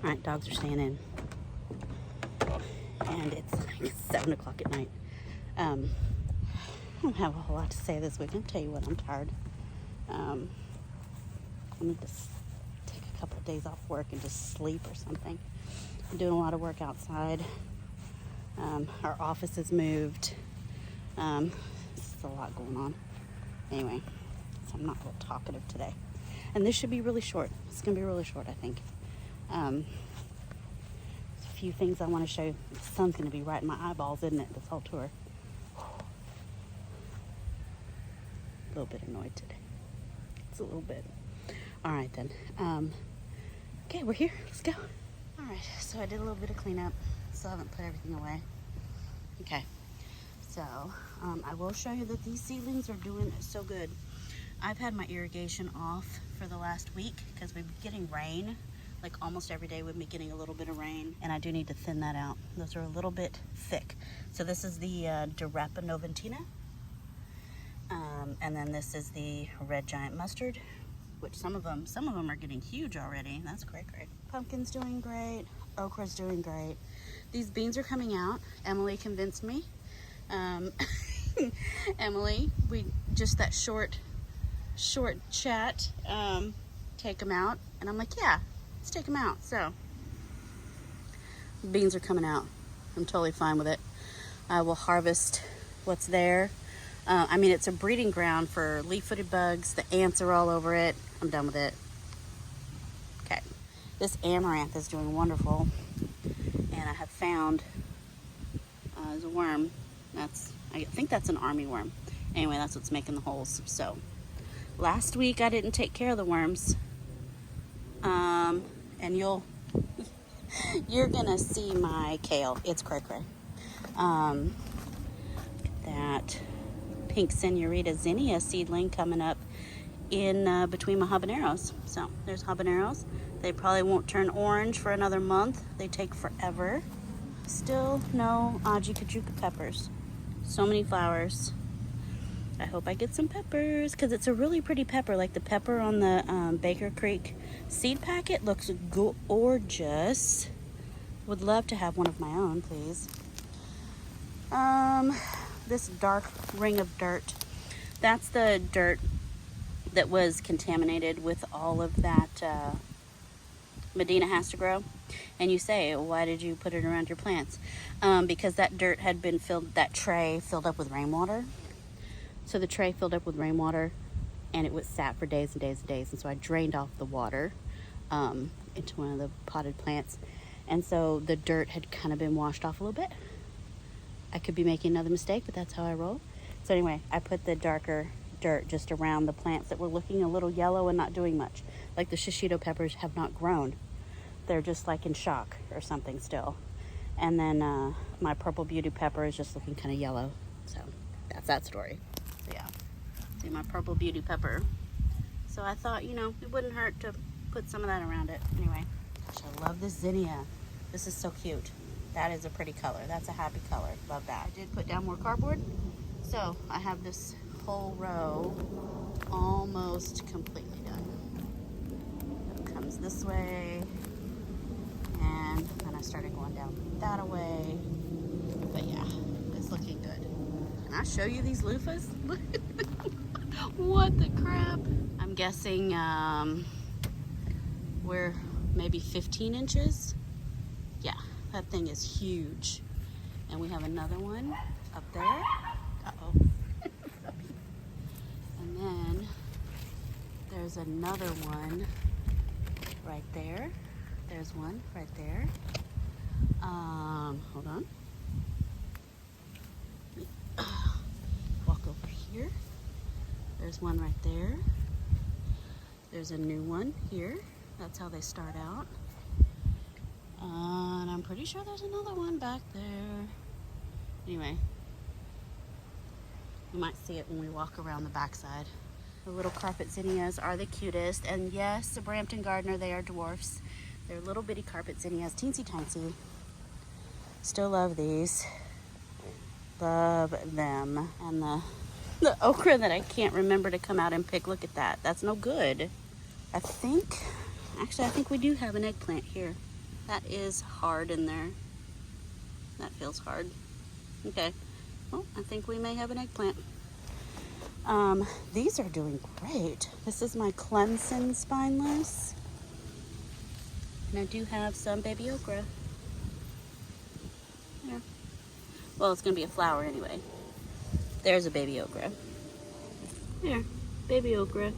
All right, dogs are staying in. And it's like 7 o'clock at night. I don't have a whole lot to say this week. I'll tell you what, I'm tired. I need to take a couple of days off work and just sleep or something. I'm doing a lot of work outside. Our office has moved. There's a lot going on. Anyway, so I'm not real talkative today. And this should be really short. It's going to be really short, I think. There's a few things I want to show you. The sun's going to be right in my eyeballs, isn't it, this whole tour? A little bit annoyed today. It's a little bit. All right, then. Okay, we're here. Let's go. All right, so I did a little bit of cleanup. Still haven't put everything away. Okay, so I will show you that these seedlings are doing so good. I've had my irrigation off for the last week because we've been getting rain. Like almost every day we've been getting a little bit of rain, and I do need to thin that out. Those are a little bit thick. So this is the Dirapa Noventina. And then this is the Red Giant Mustard, which some of them are getting huge already. That's great. Pumpkin's doing great. Okra's doing great. These beans are coming out. Emily convinced me. Emily, we just that short chat, take them out. And I'm like, yeah, let's take them out. So beans are coming out. I'm totally fine with it. I will harvest what's there. I mean, it's a breeding ground for leaf-footed bugs. The ants are all over it. I'm done with it. Okay. This amaranth is doing wonderful. And I have found there's a worm. I think that's an army worm. Anyway, that's what's making the holes. So last week I didn't take care of the worms. And you're gonna see my kale. It's cray-cray. Look at that pink Senorita Zinnia seedling coming up in between my habaneros. So there's habaneros. They probably won't turn orange for another month. They take forever. Still no Aji Kajuka peppers. So many flowers. I hope I get some peppers because it's a really pretty pepper. Like the pepper on the Baker Creek seed packet looks gorgeous. Would love to have one of my own, please. This dark ring of dirt. That's the dirt that was contaminated with all of that Medina has to grow. And you say, why did you put it around your plants? Because that dirt had been that tray filled up with rainwater. So the tray filled up with rainwater and it was sat for days and days and days. And so I drained off the water into one of the potted plants. And so the dirt had kind of been washed off a little bit. I could be making another mistake, but that's how I roll. So anyway, I put the darker dirt just around the plants that were looking a little yellow and not doing much. Like the shishito peppers have not grown. They're just like in shock or something still. And then my purple beauty pepper is just looking kind of yellow. So that's that story. So yeah, see my purple beauty pepper. So I thought, it wouldn't hurt to put some of that around it. Anyway, gosh, I love this zinnia. This is so cute. That is a pretty color. That's a happy color. Love that. I did put down more cardboard. So I have this whole row almost completely done. It comes this way. And then I started going down that way. But yeah, it's looking good. Can I show you these loofahs? What the crap? I'm guessing we're maybe 15 inches. Yeah, that thing is huge. And we have another one up there. Uh-oh. And then there's another one right there. There's one right there. Hold on. Walk over here. There's one right there. There's a new one here. That's how they start out. And I'm pretty sure there's another one back there. Anyway, you might see it when we walk around the backside. The little carpet zinnias are the cutest. And yes, the Brampton Gardener, they are dwarfs. They're little bitty carpet zinnias, teensy tiny. Still love these. Love them. And the okra that I can't remember to come out and pick, look at that. That's no good. I think we do have an eggplant here. That is hard in there. That feels hard. Okay, well, I think we may have an eggplant. These are doing great. This is my Clemson spineless. And I do have some baby okra. Yeah. Well, it's gonna be a flower anyway. There's a baby okra. There, baby okra.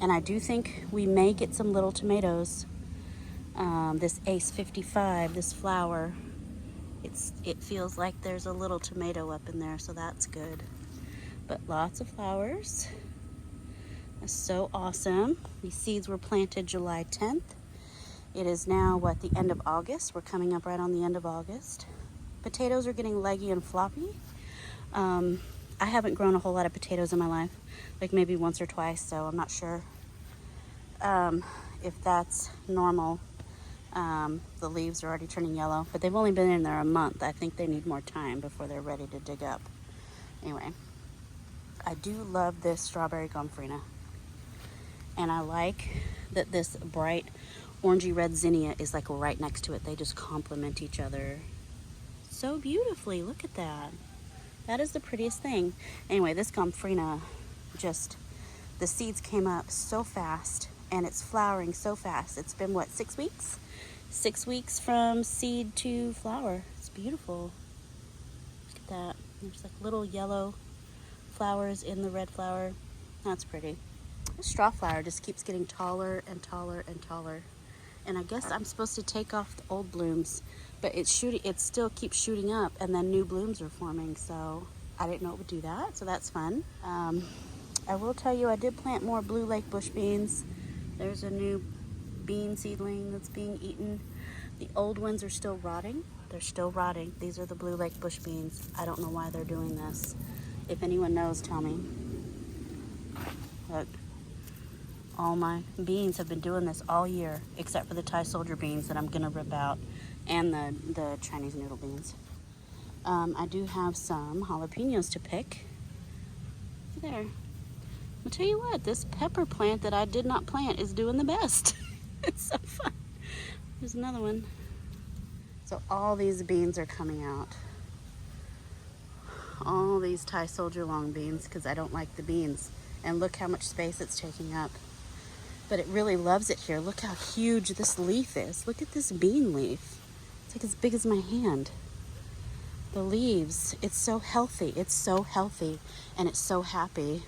And I do think we may get some little tomatoes. This Ace 55, this flower, it feels like there's a little tomato up in there, so that's good. But lots of flowers. That's so awesome. These seeds were planted July 10th. It is now, what, the end of August? We're coming up right on the end of August. Potatoes are getting leggy and floppy. I haven't grown a whole lot of potatoes in my life, like maybe once or twice, so I'm not sure if that's normal. The leaves are already turning yellow, but they've only been in there a month. I think they need more time before they're ready to dig up. Anyway, I do love this strawberry gomphrena, and I like that this bright orangey red zinnia is like right next to it. They just complement each other so beautifully. Look at that. That is the prettiest thing. Anyway, this gomphrena, just, the seeds came up so fast and it's flowering so fast. It's been, what, 6 weeks? 6 weeks from seed to flower. It's beautiful. Look at that. There's like little yellow flowers in the red flower. That's pretty. The straw flower just keeps getting taller and taller and taller. And I guess I'm supposed to take off the old blooms, but it still keeps shooting up, and then new blooms are forming, so I didn't know it would do that, so that's fun. I will tell you, I did plant more Blue Lake bush beans. There's a new bean seedling that's being eaten. The old ones are still rotting. They're still rotting. These are the Blue Lake bush beans. I don't know why they're doing this. If anyone knows, tell me. Look. All my beans have been doing this all year, except for the Thai soldier beans that I'm gonna rip out, and the Chinese noodle beans. I do have some jalapenos to pick. There. I'll tell you what, this pepper plant that I did not plant is doing the best. It's so fun. There's another one. So all these beans are coming out. All these Thai soldier long beans, because I don't like the beans. And look how much space it's taking up. But it really loves it here. Look how huge this leaf is. Look at this bean leaf. It's like as big as my hand. The leaves, it's so healthy. It's so healthy, and it's so happy.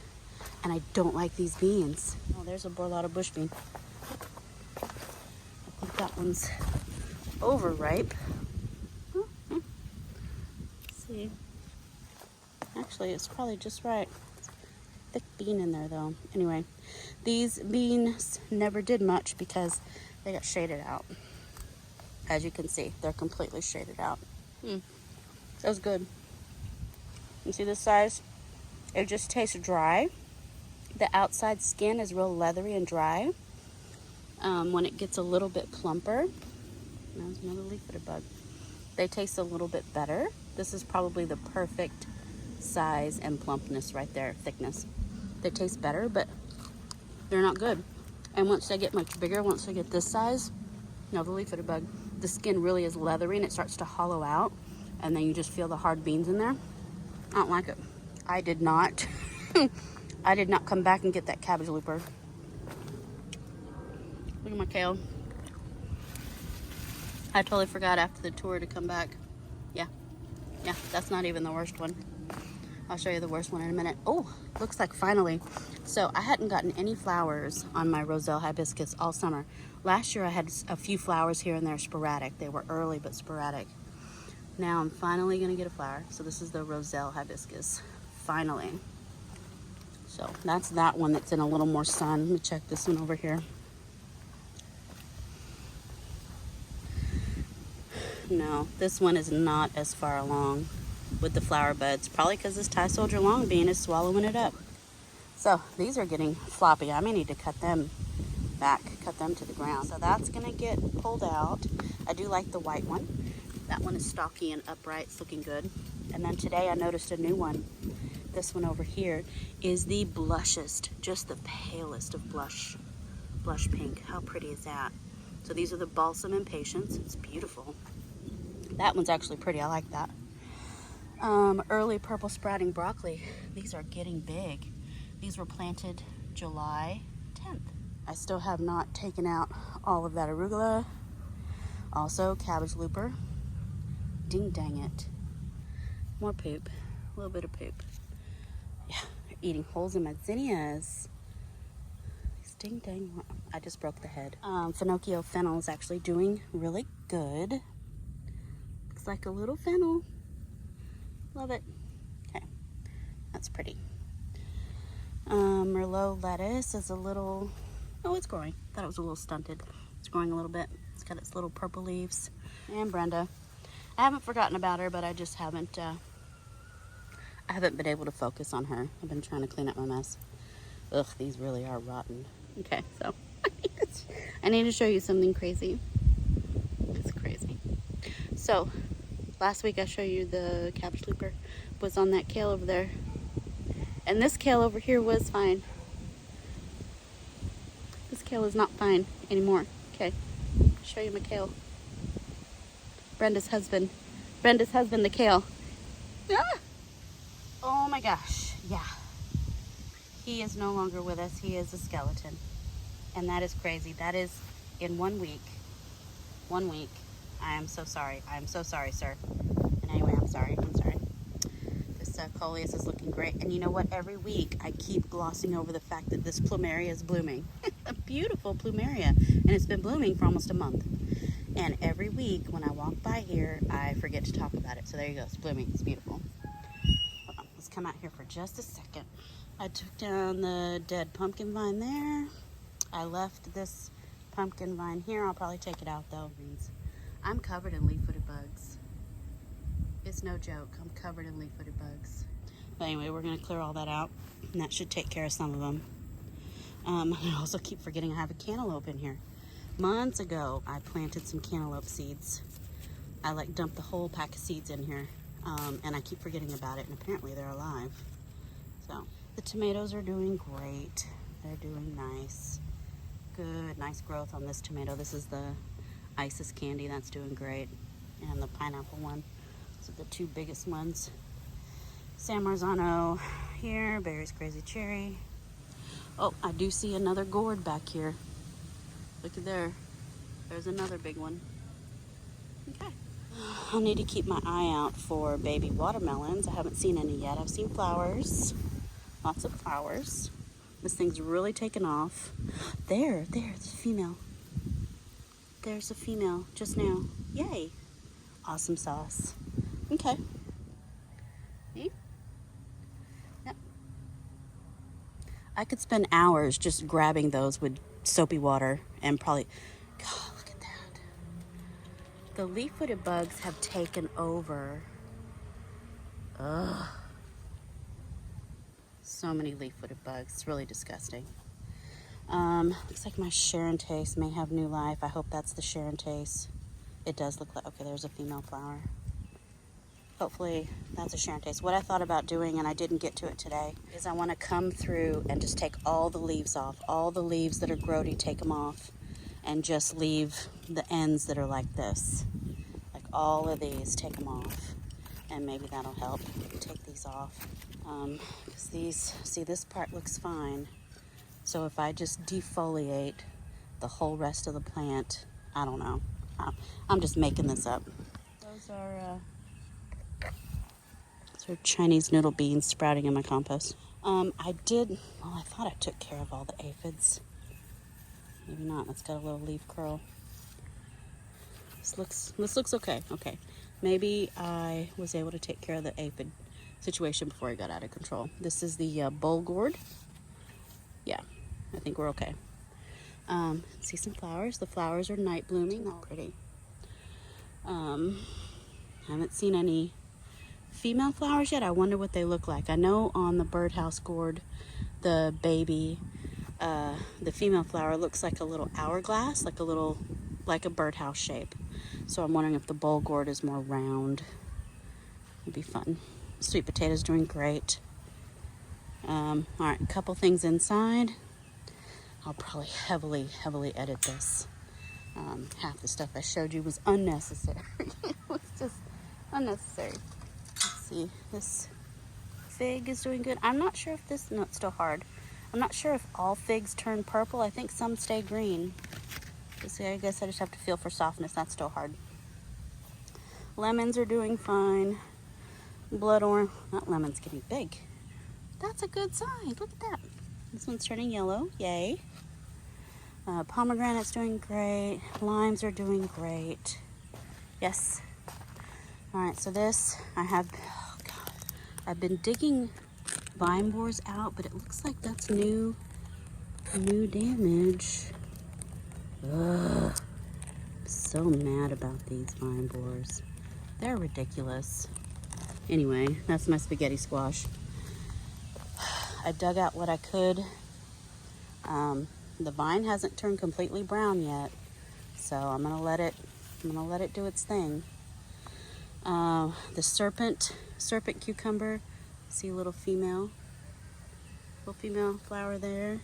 And I don't like these beans. Oh, there's a Borlata bush bean. I think that one's overripe. Let's see. Actually, it's probably just right. Thick bean in there though. Anyway, these beans never did much because they got shaded out. As you can see, they're completely shaded out. That was good. You see this size? It just tastes dry. The outside skin is real leathery and dry. When it gets a little bit plumper, there's another leaf-footed bug. They taste a little bit better. This is probably the perfect size and plumpness right there, thickness. They taste better, but they're not good. And once they get much bigger, once they get this size, the leaf-footed bug, the skin really is leathery and it starts to hollow out, and then you just feel the hard beans in there. I don't like it. I did not. I did not come back and get that cabbage looper. Look at my kale. I totally forgot after the tour to come back. Yeah, that's not even the worst one. I'll show you the worst one in a minute. Oh, looks like finally. So I hadn't gotten any flowers on my Roselle hibiscus all summer. Last year I had a few flowers here and there sporadic. They were early but sporadic. Now I'm finally gonna get a flower. So this is the Roselle hibiscus, finally. So that's that one that's in a little more sun. Let me check this one over here. No, this one is not as far along with the flower buds, probably because this Thai soldier long bean is swallowing it up. So these are getting floppy. I may need to cut them back, cut them to the ground. So that's gonna get pulled out. I do like the white one. That one is stocky and upright. It's looking good. And then today I noticed a new one. This one over here is the blushest, just the palest of blush pink. How pretty is that? So these are the Balsam Impatiens. It's beautiful. That one's actually pretty. I like that. Early purple sprouting broccoli. These are getting big. These were planted July 10th. I still have not taken out all of that arugula. Also, cabbage looper. Ding dang it. More poop. A little bit of poop. Yeah, they're eating holes in my zinnias. These ding dang. I just broke the head. Finocchio fennel is actually doing really good. Looks like a little fennel. Love it. Okay, that's pretty. Merlot lettuce is a little, oh, it's growing. Thought it was a little stunted. It's growing a little bit. It's got its little purple leaves. And Brenda. I haven't forgotten about her, but I just haven't, I haven't been able to focus on her. I've been trying to clean up my mess. Ugh, these really are rotten. Okay, so I need to show you something crazy. It's crazy. So, last week I showed you the cabbage looper was on that kale over there. And this kale over here was fine. This kale is not fine anymore. Okay, show you my kale. Brenda's husband, the kale. Ah! Oh my gosh, yeah. He is no longer with us. He is a skeleton. And that is crazy. That is in 1 week. 1 week. I am so sorry. I am so sorry, sir. And anyway, I'm sorry. This coleus is looking great. And you know what? Every week I keep glossing over the fact that this plumeria is blooming. A beautiful plumeria. And it's been blooming for almost a month. And every week when I walk by here, I forget to talk about it. So there you go. It's blooming. It's beautiful. Hold on. Let's come out here for just a second. I took down the dead pumpkin vine there. I left this pumpkin vine here. I'll probably take it out though. I'm covered in leaf-footed bugs. It's no joke. I'm covered in leaf-footed bugs. But anyway, we're going to clear all that out. And that should take care of some of them. I also keep forgetting I have a cantaloupe in here. Months ago, I planted some cantaloupe seeds. I like dumped the whole pack of seeds in here. And I keep forgetting about it. And apparently they're alive. So the tomatoes are doing great. They're doing nice. Good, nice growth on this tomato. This is the Isis candy. That's doing great. And the pineapple one. Those are the two biggest ones. San Marzano here. Barry's Crazy Cherry. Oh, I do see another gourd back here. Look at there. There's another big one. Okay. I'll need to keep my eye out for baby watermelons. I haven't seen any yet. I've seen flowers. Lots of flowers. This thing's really taken off. There's a female. There's a female just now. Yay. Awesome sauce. Okay. See? Yep. I could spend hours just grabbing those with soapy water and probably, God, look at that. The leaf-footed bugs have taken over. Ugh. So many leaf-footed bugs. It's really disgusting. Looks like my Sharontace may have new life. I hope that's the Sharontace. It does look like, okay, there's a female flower. Hopefully that's a Sharontace. What I thought about doing, and I didn't get to it today, is I want to come through and just take all the leaves off. All the leaves that are grody, take them off. And just leave the ends that are like this. Like all of these, take them off. And maybe that'll help. Take these off. Because these, see, this part looks fine. So if I just defoliate the whole rest of the plant, I don't know. I'm just making this up. Those are Chinese noodle beans sprouting in my compost. I thought I took care of all the aphids. Maybe not. It's got a little leaf curl. This looks okay. Okay. Maybe I was able to take care of the aphid situation before it got out of control. This is the bull gourd. Yeah, I think we're okay. See some flowers. The flowers are night blooming. They're pretty. Haven't seen any female flowers yet. I wonder what they look like. I know on the birdhouse gourd, the baby, the female flower looks like a little hourglass, like a birdhouse shape. So I'm wondering if the bull gourd is more round. It'd be fun. Sweet potatoes doing great. All right, a couple things inside. I'll probably heavily edit this. Half the stuff I showed you was unnecessary. It was just unnecessary. Let's see, this fig is doing good. I'm not sure if this, no, it's still hard. I'm not sure if all figs turn purple. I think some stay green. See, I guess I just have to feel for softness. That's still hard. Lemons are doing fine. Blood orange, that lemon's getting big. That's a good sign. Look at that. This one's turning yellow. Yay. Pomegranate's doing great. Limes are doing great. Yes. All right, so this, I have, oh God, I've been digging vine borers out, but it looks like that's new damage. Ugh. I'm so mad about these vine borers. They're ridiculous. Anyway, that's my spaghetti squash. I dug out what I could. The vine hasn't turned completely brown yet, so I'm gonna let it do its thing. The serpent cucumber. See a little female flower there.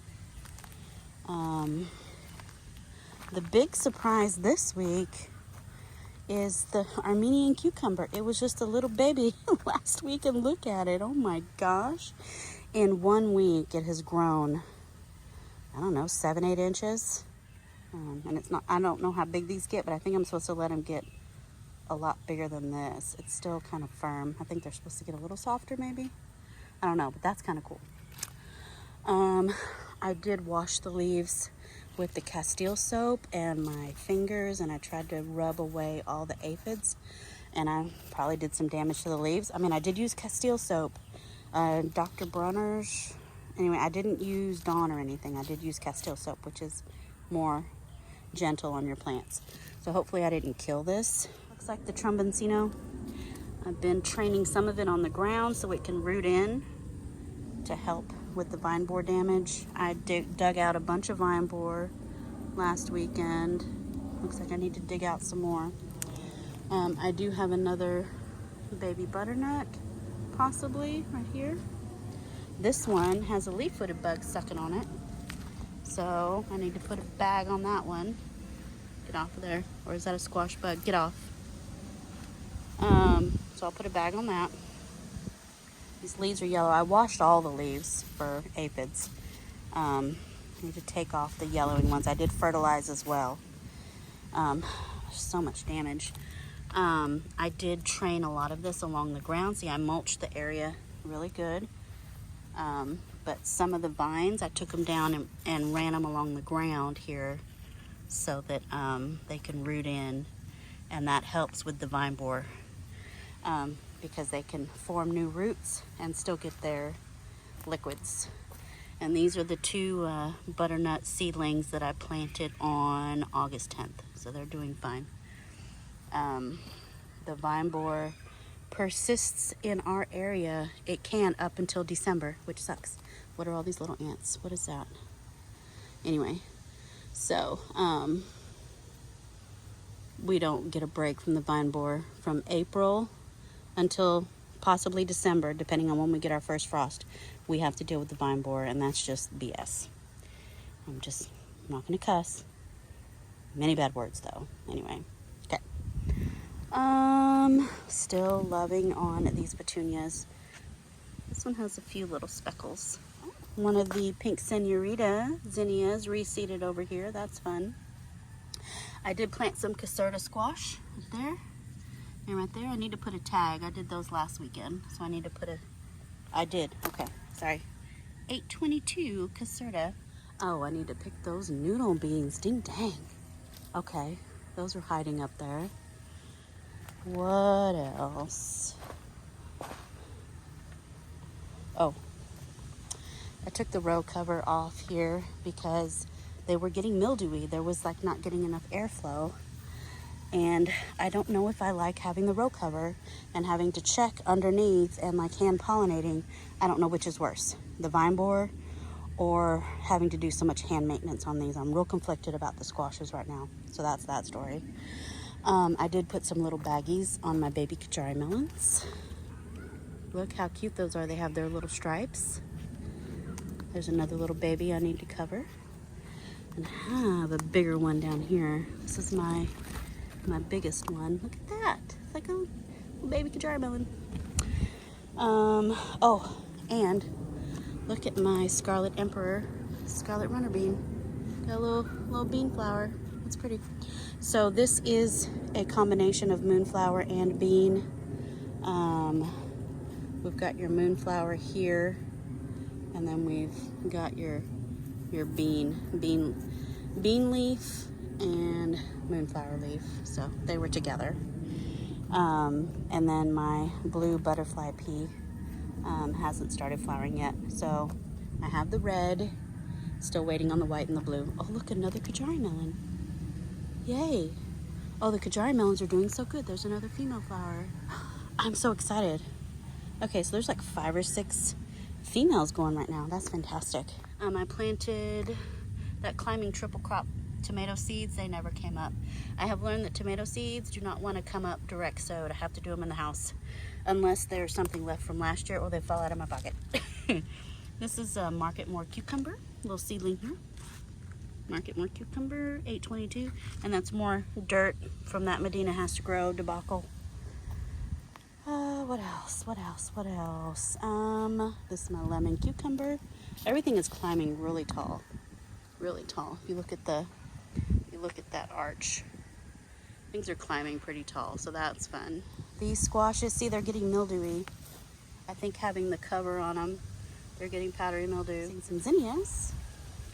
The big surprise this week is the Armenian cucumber. It was just a little baby last week, and look at it. Oh my gosh. In 1 week, it has grown, I don't know, 7-8 inches. And it's not, I don't know how big these get, but I think I'm supposed to let them get a lot bigger than this. It's still kind of firm. I think they're supposed to get a little softer maybe. I don't know, but that's kind of cool. I did wash the leaves with the Castile soap and my fingers, and I tried to rub away all the aphids, and I probably did some damage to the leaves. I mean, I did use Castile soap, Dr. Bronner's. Anyway, I didn't use Dawn or anything. I did use Castile soap, which is more gentle on your plants. So hopefully I didn't kill this. Looks like the Tromboncino. I've been training some of it on the ground so it can root in to help with the vine borer damage. I dug out a bunch of vine borer last weekend. Looks like I need to dig out some more. I do have another baby butternut, possibly, right here. This one has a leaf-footed bug sucking on it, so I need to put a bag on that one. Get off of there. Or is that a squash bug? Get off. So I'll put a bag on that. These leaves are yellow. I washed all the leaves for aphids. I need to take off the yellowing ones. I did fertilize as well. So much damage. I did train a lot of this along the ground. See, I mulched the area really good. But some of the vines, I took them down and ran them along the ground here so that they can root in, and that helps with the vine borer because they can form new roots and still get their liquids. And these are the two butternut seedlings that I planted on August 10th, so they're doing fine. The vine borer persists in our area. It can up until December, which sucks. What are all these little ants? What is that? Anyway, so we don't get a break from the vine borer from April until possibly December, depending on when we get our first frost. We have to deal with the vine borer, and that's just BS. I'm not gonna cuss. Many bad words though. Anyway, okay. Still loving on these petunias. This one has a few little speckles. One of the pink senorita zinnias reseeded over here. That's fun. I did plant some caserta squash right there and right there. I need to put a tag. I did those last weekend, so I need to put okay, sorry. 822 caserta. Oh, I need to pick those noodle beans. Ding dang. Okay, those are hiding up there. What else? Oh, I took the row cover off here because they were getting mildewy. There was like not getting enough airflow. And I don't know if I like having the row cover and having to check underneath and like hand pollinating. I don't know which is worse, the vine borer or having to do so much hand maintenance on these. I'm real conflicted about the squashes right now. So that's that story. I did put some little baggies on my baby Kajari melons. Look how cute those are. They have their little stripes. There's another little baby I need to cover. And I have a bigger one down here. This is my biggest one. Look at that. It's like a little baby Potager melon. Oh, and look at my Scarlet Emperor, Scarlet Runner bean. Got a little bean flower. It's pretty. So this is a combination of moonflower and bean. We've got your moonflower here, and then we've got your bean leaf and moonflower leaf. So they were together. And then my blue butterfly pea hasn't started flowering yet. So I have the red, still waiting on the white and the blue. Oh, look, another Potager melon. Yay. Oh, the Potager melons are doing so good. There's another female flower. I'm so excited. Okay, so there's like 5 or 6 females going right now. That's fantastic. I planted that climbing triple crop tomato seeds. They never came up. I have learned that tomato seeds do not want to come up direct sowed. I have to do them in the house unless there's something left from last year or they fall out of my pocket. This is a Market More cucumber, little seedling here. Market More cucumber, 822, and that's more dirt from that Medina Has to Grow debacle. What else? This is my lemon cucumber. Everything is climbing really tall, really tall. If you look at that arch, things are climbing pretty tall, so that's fun. These squashes, see, they're getting mildewy. I think having the cover on them, they're getting powdery mildew. Seeing some zinnias.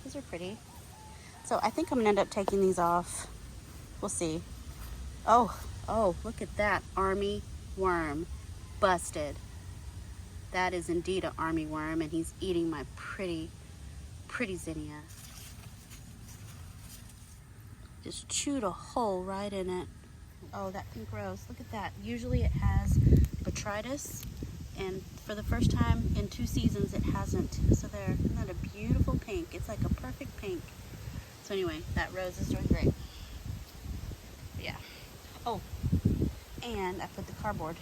These are pretty. So I think I'm gonna end up taking these off. We'll see. Oh, look at that army worm. Busted. That is indeed an army worm, and he's eating my pretty zinnia. Just chewed a hole right in it. Oh, that pink rose. Look at that. Usually it has botrytis, and for the first time in 2 seasons it hasn't. So there, isn't that a beautiful pink? It's like a perfect pink. So anyway, that rose is doing great. Yeah. Oh, and I put the cardboard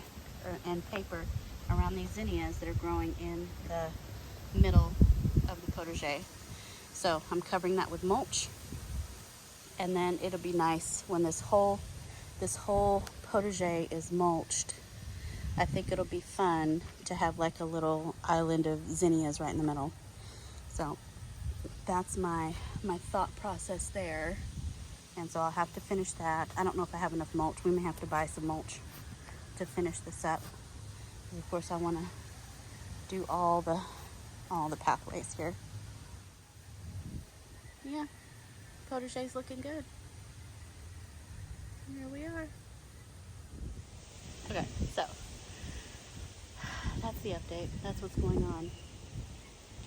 and paper around these zinnias that are growing in the middle of the potager. So I'm covering that with mulch, and then it'll be nice when this whole potager is mulched. I think it'll be fun to have like a little island of zinnias right in the middle. So that's my thought process there. And so I'll have to finish that. I don't know if I have enough mulch. We may have to buy some mulch to finish this up. And of course I want to do all the pathways here. Yeah, potager's looking good. Here we are. Okay, so that's the update. That's what's going on.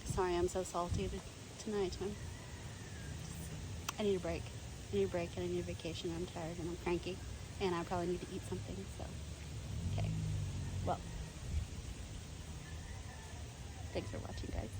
Sorry I'm so salty tonight. I need a break. I need a break and I need a vacation. I'm tired and I'm cranky and I probably need to eat something. So, okay. Well, thanks for watching, guys.